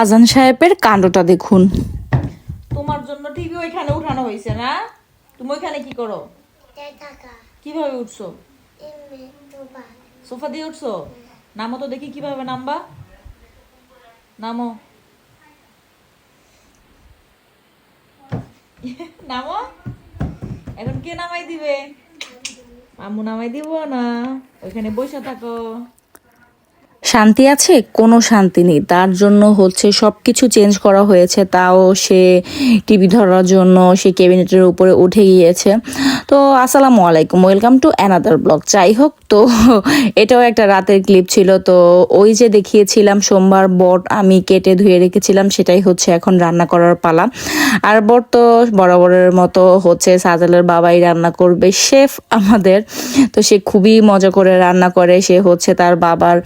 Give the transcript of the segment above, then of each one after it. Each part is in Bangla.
আজান সাহেবের কাণ্ডটা দেখুন। তোমার জন্য টিভি ওইখানে উঠানো হয়েছে না? তুমি ওইখানে কি করো? কিভাবে উঠছো? সোফা দিয়ে উঠছো? নামো তো দেখি কিভাবে নামবা। নামো নামো। এখন কে নামাই দিবে? আম্মু নামাই দিব না, ওইখানে বসে থাকো। শান্তি আছে? কোনো শান্তি নেই। তার জন্য হচ্ছে সব কিছু চেঞ্জ করা হয়েছে, তাও সে টিভি ধরার জন্য সে ক্যাবিনেটের উপরে উঠে গিয়েছে। তো আসসালামু আলাইকুম, ওয়েলকাম টু অ্যানাদার ব্লগ। যাই হোক, তো এটাও একটা রাতের ক্লিপ ছিল। তো ওই যে দেখিয়েছিলাম সোমবার বট আমি কেটে ধুয়ে রেখেছিলাম, সেটাই হচ্ছে এখন রান্না করার পালা। আর বট তো বরাবরের মতো হচ্ছে সাজালের বাবাই রান্না করবে, শেফ আমাদের। তো সে খুবই মজা করে রান্না করে। সে হচ্ছে তার বাবার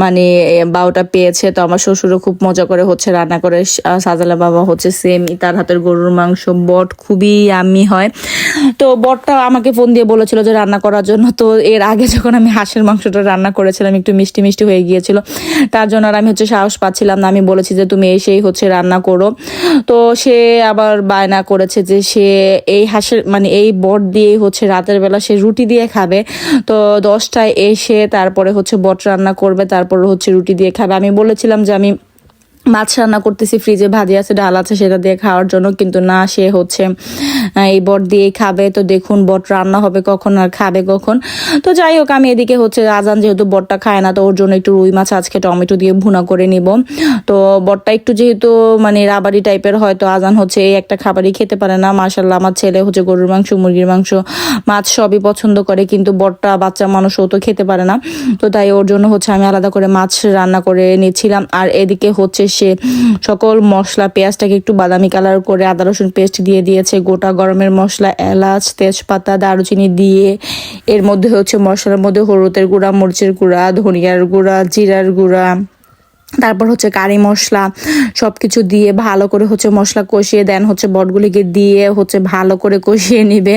মানে বাউটা পেয়েছে। তো আমার শ্বশুরও খুব মজা করে হচ্ছে রান্না করে। সাজালের বাবা হচ্ছে সেম, তার হাতের গরুর মাংস বট খুবই ইয়াম্মি হয়। তো বটটা আমাকে ফোন দিয়ে বলেছিল যে রান্না করার জন্য। তো এর আগে যখন আমি হাঁসের মাংসটা রান্না করেছিলাম একটু মিষ্টি মিষ্টি হয়ে গিয়েছিল, তার জন্য আর আমি হচ্ছে সাহস পাচ্ছিলাম না। আমি বলেছি যে তুমি এসেই হচ্ছে রান্না করো। তো সে আবার বায়না করেছে যে সে এই হাঁসের মানে এই বট দিয়ে হচ্ছে রাতের বেলা সে রুটি দিয়ে খাবে। তো 10টায় এসে তারপরে হচ্ছে বট রান্না করবে, তারপরে হচ্ছে রুটি দিয়ে খাবে। আমি বলেছিলাম যে আমি মাছ রান্না করতেছি, ফ্রিজে ভাজি আছে, ডাল আছে, সেটা দিয়ে খাওয়ার জন্য, কিন্তু না, সে হচ্ছে এই বট দিয়েই খাবে। তো দেখুন বট রান্না হবে কখন আর খাবে কখন। তো যাই হোক, আমি এদিকে হচ্ছে আজান যেহেতু বটটা খায় না, তো ওর জন্য একটু রুই মাছ আজকে টমেটো দিয়ে ভুনা করে নিব। তো বটটা একটু যেহেতু মানে রাবারি টাইপের হয়, তো আজান হচ্ছে এই একটা খাবারই খেতে পারে না। মাশাল্লাহ, আমার ছেলে হচ্ছে গরুর মাংস, মুরগির মাংস, মাছ সবই পছন্দ করে, কিন্তু বটটা বাচ্চা মানুষ ও তো খেতে পারে না। তো তাই ওর জন্য হচ্ছে আমি আলাদা করে মাছ রান্না করে নিচ্ছিলাম। আর এদিকে হচ্ছে সে সকল মশলা, পেঁয়াজটাকে একটু বাদামি কালার করে আদা রসুন পেস্ট দিয়ে দিয়েছে, গোটা গরমের মশলা, এলাচ, তেজপাতা, দারুচিনি দিয়ে এর মধ্যে হচ্ছে মশলার মধ্যে হলুদের গুঁড়া, মরিচের গুঁড়া, ধনিয়ার গুঁড়া, জিরার গুঁড়া, তারপর হচ্ছে কারি মশলা সব কিছু দিয়ে ভালো করে হচ্ছে মশলা কষিয়ে দেন হচ্ছে বটগুলিকে দিয়ে হচ্ছে ভালো করে কষিয়ে নিবে।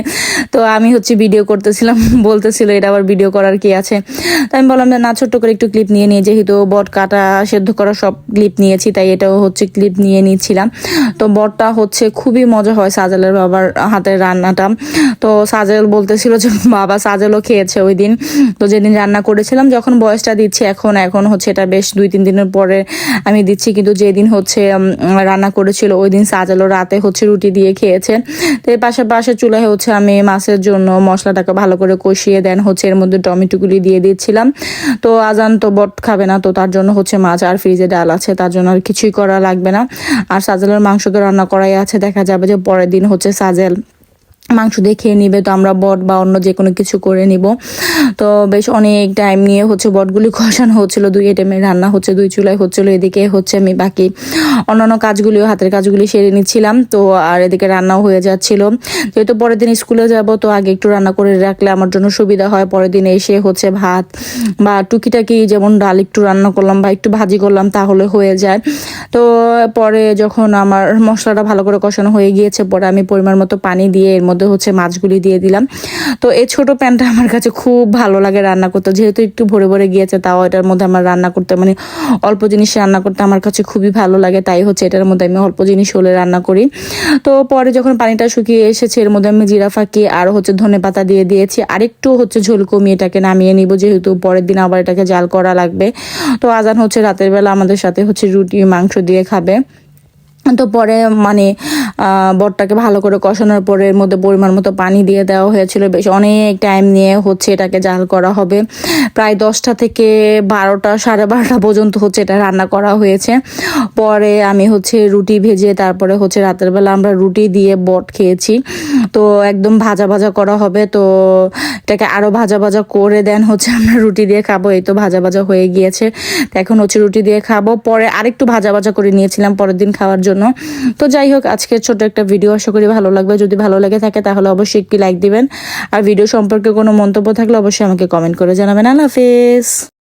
তো আমি হচ্ছে ভিডিও করতেছিলাম, বলতেছিল এটা আবার ভিডিও করার কি আছে। তো আমি বললাম যে না, ছোট্ট করে একটু ক্লিপ নিয়ে নিয়ে, যেহেতু বট কাটা সেদ্ধ করা সব ক্লিপ নিয়েছি, তাই এটাও হচ্ছে ক্লিপ নিয়ে নিয়েছিলাম। তো বটটা হচ্ছে খুবই মজা হয় সাজেলের বাবার হাতের রান্নাটা। তো সাজেল বলতেছিল যে বাবা সাজেলও খেয়েছে ওই দিন। তো যেদিন রান্না করেছিলাম, যখন বয়সটা দিচ্ছি এখন এখন হচ্ছে এটা বেশ 2-3 দিনের পরে আমি দিচ্ছি, কিন্তু যেদিন হচ্ছে রান্না করেছিল ওই দিন সাজালো রাতে হচ্ছে রুটি দিয়ে খেয়েছে। তো এর পাশে চুলায় হচ্ছে আমি মাছের জন্য মশলাটাকে ভালো করে কষিয়ে দেন হচ্ছে এর মধ্যে টমেটোগুলি দিয়ে দিচ্ছিলাম। তো আজান তো বট খাবে না, তো তার জন্য হচ্ছে মাছ আর ফ্রিজে ডাল আছে, তার জন্য আর কিছুই করা লাগবে না। আর সাজেলের মাংস তো রান্না করাই আছে, দেখা যাবে যে পরের দিন হচ্ছে সাজেল মাংস দিয়ে খেয়ে নিবে, তো আমরা বট বা অন্য যে কোনো কিছু করে নিব। তো বেশ অনেক টাইম নিয়ে হচ্ছে বটগুলি কষানো হচ্ছিল, 2 আইটেমের রান্না হচ্ছে, 2 চুলায় হচ্ছিল। এদিকে হচ্ছে আমি বাকি অন্যান্য কাজগুলিও, হাতের কাজগুলি সেরে নিচ্ছিলাম। তো আর এদিকে রান্নাও হয়ে যাচ্ছিল, যেহেতু পরের দিন স্কুলে যাব, তো আগে একটু রান্না করে রাখলে আমার জন্য সুবিধা হয়। পরের দিন এসে হচ্ছে ভাত বা টুকিটাকি যেমন ডাল একটু রান্না করলাম বা একটু ভাজি করলাম, তাহলে হয়ে যায়। তো পরে যখন আমার মশলাটা ভালো করে কষানো হয়ে গিয়েছে, পরে আমি পরিমাণ মতো পানি দিয়ে এর মধ্যে হচ্ছে মাছগুলি দিয়ে দিলাম। তো এই ছোট প্যানটা আমার কাছে খুব ভালো লাগে রান্না করতে, যেহেতু একটু ভরে ভরে গিয়েছে, তাও এটার মধ্যে আমার রান্না করতে মানে অল্প জিনিস রান্না করতে আমার কাছে খুবই ভালো লাগে, তাই হচ্ছে এটার মধ্যে আমি অল্প জিনিস হলে রান্না করি। তো পরে যখন পানিটা শুকিয়ে এসেছে, এর মধ্যে আমি জিরা ফাঁকি আর হচ্ছে ধনেপাতা দিয়ে দিয়েছি, আরেকটু হচ্ছে ঝোল কমিয়ে এটাকে নামিয়ে নিব, যেহেতু পরের দিন আবার এটাকে জাল করা লাগবে। তো আজান হচ্ছে রাতের বেলা আমাদের সাথে হচ্ছে রুটি মাংস দিয়ে খাবে। তো পরে মানে বটটাকে ভালো করে কষানোর পরে এর মধ্যে পরিমাণ মতো পানি দিয়ে দেওয়া হয়েছিল। বেশ অনেক টাইম নিয়ে হচ্ছে এটাকে জাল করা হবে, প্রায় 10টা থেকে 12টা, 12:30 পর্যন্ত হচ্ছে এটা রান্না করা হয়েছে। পরে আমি হচ্ছে রুটি ভেজে তারপরে হচ্ছে রাতের বেলা আমরা রুটি দিয়ে বট খেয়েছি। তো একদম ভাজা ভাজা করা হবে, তো এটাকে আরও ভাজা ভাজা করে দেন হচ্ছে আমরা রুটি দিয়ে খাবো। এই তো ভাজা ভাজা হয়ে গিয়েছে, তো এখন হচ্ছে রুটি দিয়ে খাবো। পরে আরেকটু ভাজা ভাজা করে নিয়েছিলাম পরের দিন খাওয়ার জন্য। তো যাই হোক, আজকে ছোট একটা ভিডিও, আশা করি ভালো লাগবে। যদি ভালো লেগে থাকে তাহলে অবশ্যই একটি লাইক দিবেন, আর ভিডিও সম্পর্কে কোনো মন্তব্য থাকলে অবশ্যই আমাকে কমেন্ট করে জানাবেন। আল্লাহ হাফেজ।